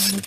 Assalamualaikum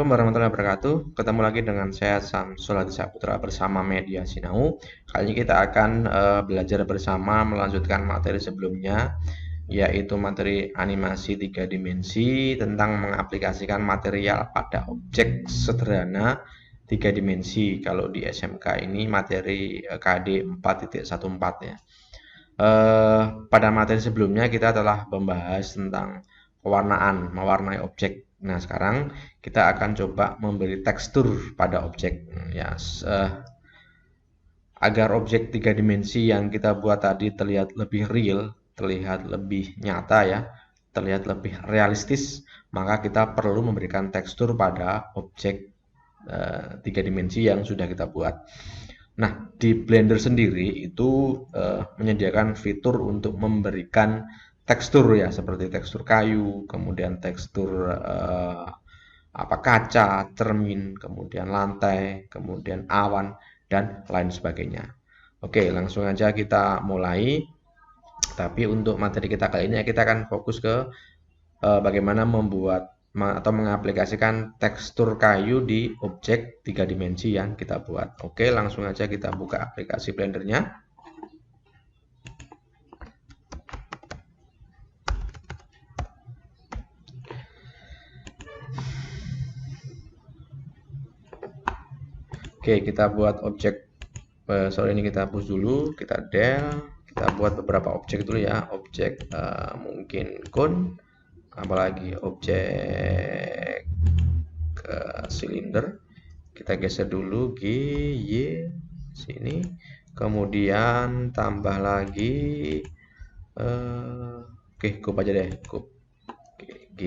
warahmatullahi wabarakatuh. Ketemu lagi dengan saya Samsul Hadi Saputra bersama Media Sinau. Kali ini kita akan belajar bersama melanjutkan materi sebelumnya, yaitu materi animasi 3 dimensi tentang mengaplikasikan material pada objek sederhana 3 dimensi. Kalau di SMK ini materi KD 4.14 ya. Pada materi sebelumnya kita telah membahas tentang pewarnaan, mewarnai objek. Nah, sekarang kita akan coba memberi tekstur pada objek. Ya, agar objek 3 dimensi yang kita buat tadi terlihat lebih real, terlihat lebih nyata ya, terlihat lebih realistis, maka kita perlu memberikan tekstur pada objek 3 dimensi yang sudah kita buat. Nah, di Blender sendiri itu menyediakan fitur untuk memberikan tekstur ya, seperti tekstur kayu, kemudian tekstur kaca, cermin, kemudian lantai, kemudian awan, dan lain sebagainya. Oke, langsung aja kita mulai. Tapi untuk materi kita kali ini kita akan fokus ke bagaimana membuat atau mengaplikasikan tekstur kayu di objek 3 dimensi yang kita buat. Oke, langsung aja kita buka aplikasi Blendernya. Oke, kita buat objek. Sorry, ini kita hapus dulu, kita del, kita buat beberapa objek dulu ya. Objek mungkin cone, apalagi objek silinder. Kita geser dulu G, Y, sini, kemudian tambah lagi oke, kup aja deh, kup G.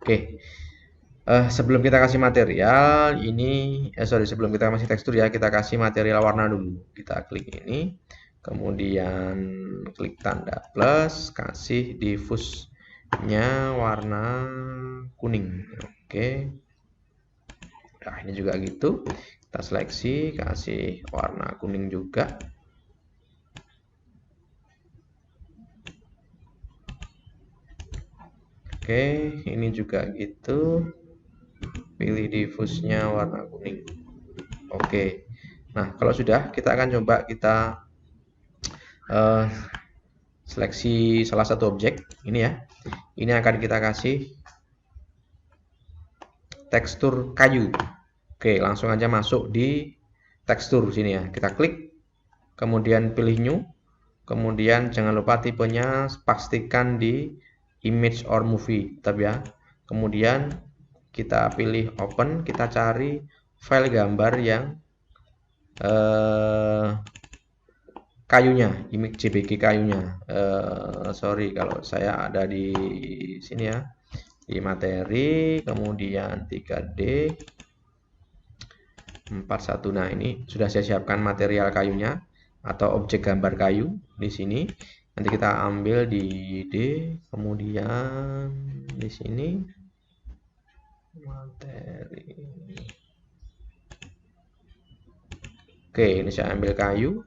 Oke, sebelum kita kasih material ini, sebelum kita kasih tekstur ya, kita kasih material warna dulu. Kita klik ini, kemudian klik tanda plus, kasih diffuse-nya warna kuning. Oke. Nah, ini juga gitu. Kita seleksi, kasih warna kuning juga. Oke, ini juga gitu. Pilih diffuse-nya warna kuning. Oke. Nah, kalau sudah, kita akan coba kita seleksi salah satu objek. Ini ya. Ini akan kita kasih tekstur kayu. Oke, langsung aja masuk di tekstur sini ya. Kita klik, kemudian pilih new, kemudian jangan lupa tipenya pastikan di image or movie, tab ya. Kemudian kita pilih open, kita cari file gambar yang kayunya, image JPG kayunya. Sorry kalau saya ada di sini ya. Di materi, kemudian 3D 41. Nah, ini sudah saya siapkan material kayunya atau objek gambar kayu di sini. Nanti kita ambil di D, kemudian di sini materi. Oke, ini saya ambil kayu,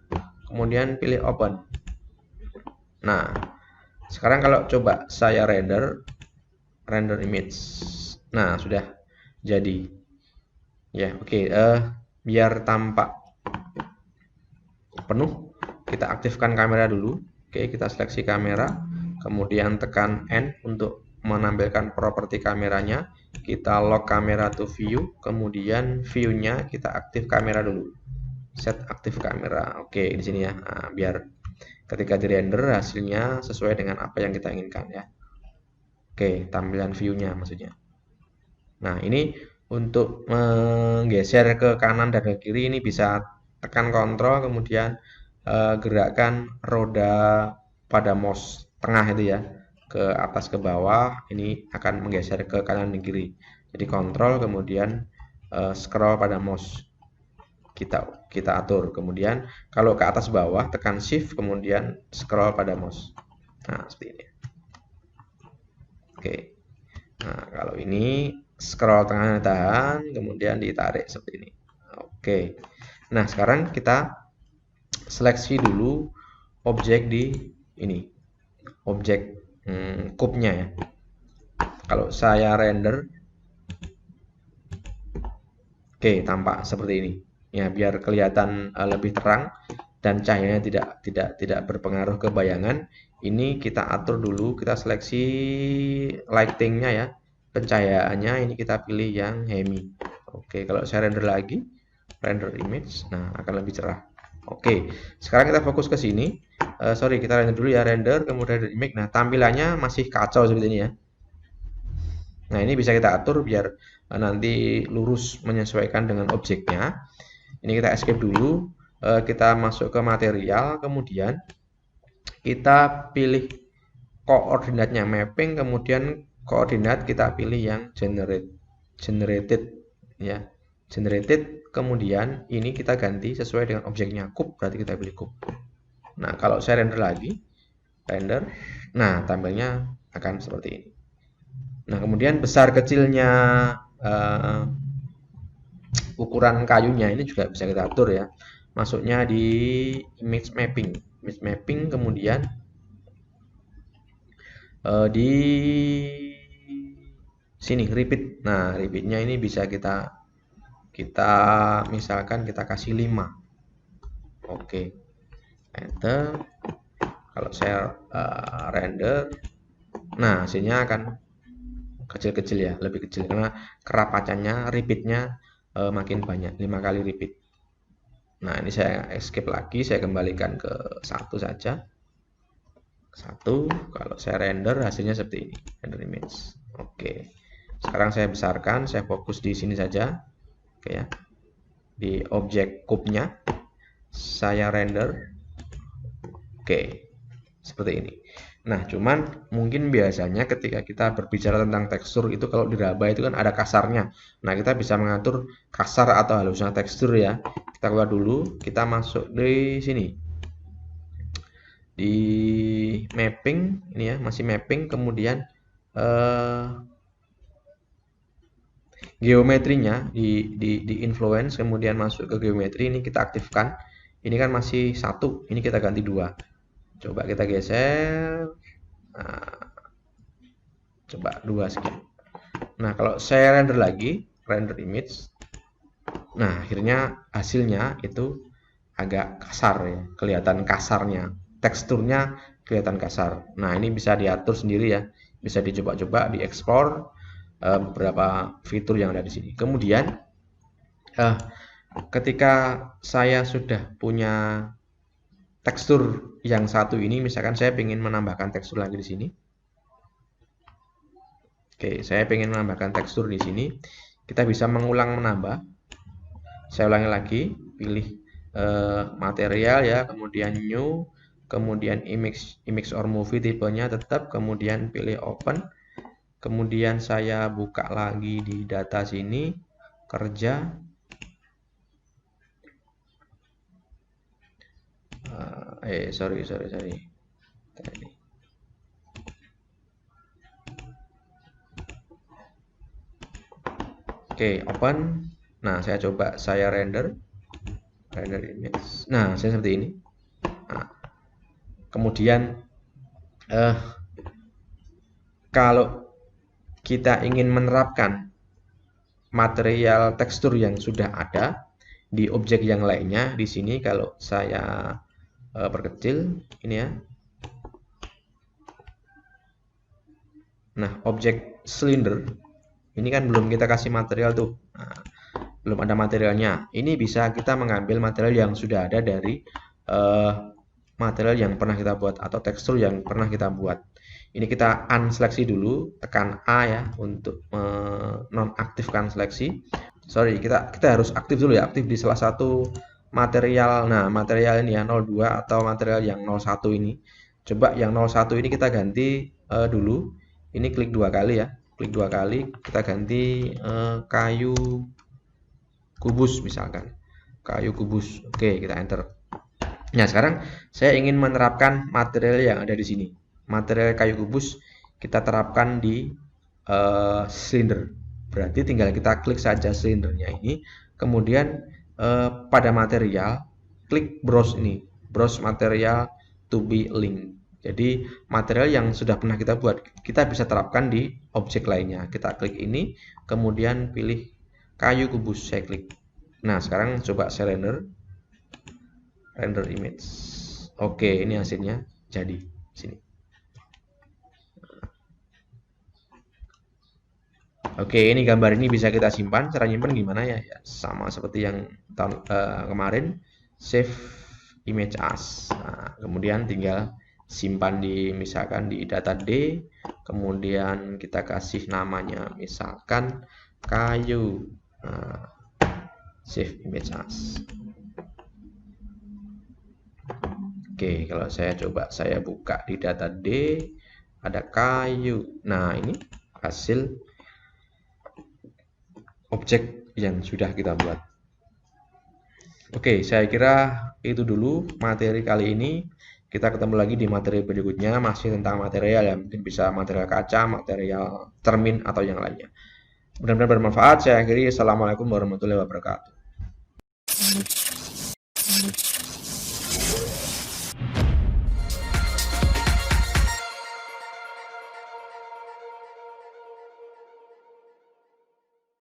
kemudian pilih open. Nah, sekarang kalau coba saya render image. Nah, sudah jadi. Ya, oke. Biar tampak penuh, kita aktifkan kamera dulu. Oke, kita seleksi kamera, kemudian tekan N untuk menampilkan properti kameranya. Kita lock kamera to view, kemudian view-nya kita aktif kamera dulu. Set aktif kamera. Oke, di sini ya. Nah, biar ketika di render hasilnya sesuai dengan apa yang kita inginkan ya. Oke, tampilan view-nya maksudnya. Nah, ini untuk menggeser ke kanan dan ke kiri ini bisa tekan kontrol, kemudian gerakkan roda pada mouse tengah itu ya, ke atas ke bawah, ini akan menggeser ke kanan dan kiri. Jadi kontrol, kemudian scroll pada mouse. Kita atur. Kemudian kalau ke atas bawah tekan shift, kemudian scroll pada mouse. Nah, seperti ini. Oke. Nah, kalau ini scroll tengahnya ditahan, kemudian ditarik seperti ini. Oke. Nah, sekarang kita seleksi dulu objek di ini. Objek kubnya ya. Kalau saya render, oke, tampak seperti ini. Ya, biar kelihatan lebih terang dan cahayanya tidak berpengaruh ke bayangan. Ini kita atur dulu, kita seleksi lightingnya ya, pencahayaannya ini kita pilih yang hemi. Oke, kalau saya render lagi, render image, nah akan lebih cerah. Oke, sekarang kita fokus ke sini. Sorry, kita render dulu ya, render, kemudian render image. Nah, tampilannya masih kacau seperti ini ya. Nah, ini bisa kita atur biar nanti lurus menyesuaikan dengan objeknya. Ini kita escape dulu, kita masuk ke material, kemudian kita pilih koordinatnya mapping, kemudian koordinat kita pilih yang generated ya. Generated, kemudian ini kita ganti sesuai dengan objeknya kub, berarti kita pilih kub. Nah, kalau saya render lagi, render, nah tampilnya akan seperti ini. Nah, kemudian besar kecilnya ukuran kayunya ini juga bisa kita atur ya. Masuknya di image mapping, kemudian di sini repeat. Nah, repeatnya ini bisa kita misalkan kita kasih 5. Oke, enter. Kalau saya render, nah hasilnya akan kecil-kecil ya, lebih kecil karena kerapatannya, repeatnya makin banyak, 5 kali repeat. Nah, ini saya escape lagi, saya kembalikan ke 1 saja. 1, kalau saya render hasilnya seperti ini, render image. Oke. Sekarang saya besarkan, saya fokus di sini saja. Oke ya. Di objek kubnya saya render. Oke. Seperti ini. Nah, cuman mungkin biasanya ketika kita berbicara tentang tekstur itu kalau diraba itu kan ada kasarnya. Nah, kita bisa mengatur kasar atau halusnya tekstur ya. Kita keluar dulu, kita masuk di sini. Di mapping ini ya, masih mapping, kemudian geometrinya di influence, kemudian masuk ke geometri, ini kita aktifkan. Ini kan masih 1, ini kita ganti 2. Coba kita geser. Nah, coba 2 sekian. Nah, kalau saya render lagi, render image. Nah, akhirnya hasilnya itu agak kasar ya, kelihatan kasarnya. Teksturnya kelihatan kasar. Nah, ini bisa diatur sendiri ya. Bisa dicoba-coba, dieksplor beberapa fitur yang ada di sini. Kemudian ketika saya sudah punya tekstur yang satu ini, misalkan saya ingin menambahkan tekstur lagi di sini. Oke, saya ingin menambahkan tekstur di sini. Kita bisa mengulang menambah. Saya ulangi lagi, pilih material ya, kemudian new, kemudian image or movie tipenya tetap, kemudian pilih open, kemudian saya buka lagi di data sini, kerja, sorry. Oke, open. Nah, saya coba saya render image. Nah, saya seperti ini. Nah, kemudian kalau kita ingin menerapkan material tekstur yang sudah ada di objek yang lainnya, di sini kalau saya perkecil ini ya. Nah, objek silinder ini kan belum kita kasih material tuh. Nah, belum ada materialnya. Ini bisa kita mengambil material yang sudah ada dari material yang pernah kita buat atau tekstur yang pernah kita buat. Ini kita unseleksi dulu, tekan A ya untuk menonaktifkan seleksi. Sorry, kita harus aktif dulu ya, aktif di salah satu material. Nah, material ini ya 02 atau material yang 01 ini. Coba yang 01 ini kita ganti dulu. Ini klik 2 kali ya. Klik 2 kali, kita ganti kayu kubus misalkan. Kayu kubus. Oke, kita enter. Nah, sekarang saya ingin menerapkan material yang ada di sini. Material kayu kubus kita terapkan di silinder. Berarti tinggal kita klik saja silindernya ini, kemudian pada material, klik browse ini, browse material to be link. Jadi material yang sudah pernah kita buat, kita bisa terapkan di objek lainnya. Kita klik ini, kemudian pilih kayu kubus, saya klik. Nah, sekarang coba saya render image. Oke, ini hasilnya jadi sini. Oke, ini gambar ini bisa kita simpan. Cara nyimpan gimana ya? Ya, sama seperti yang tahun kemarin, save image as. Nah, kemudian tinggal simpan di misalkan di data D, kemudian kita kasih namanya misalkan kayu. Nah, save image as. Oke, kalau saya coba saya buka di data D, ada kayu. Nah, ini hasil objek yang sudah kita buat. Oke, saya kira itu dulu materi kali ini. Kita ketemu lagi di materi berikutnya, masih tentang material ya, mungkin bisa material kaca, material cermin, atau yang lainnya. Benar-benar bermanfaat. Saya akhiri. Assalamualaikum warahmatullahi wabarakatuh.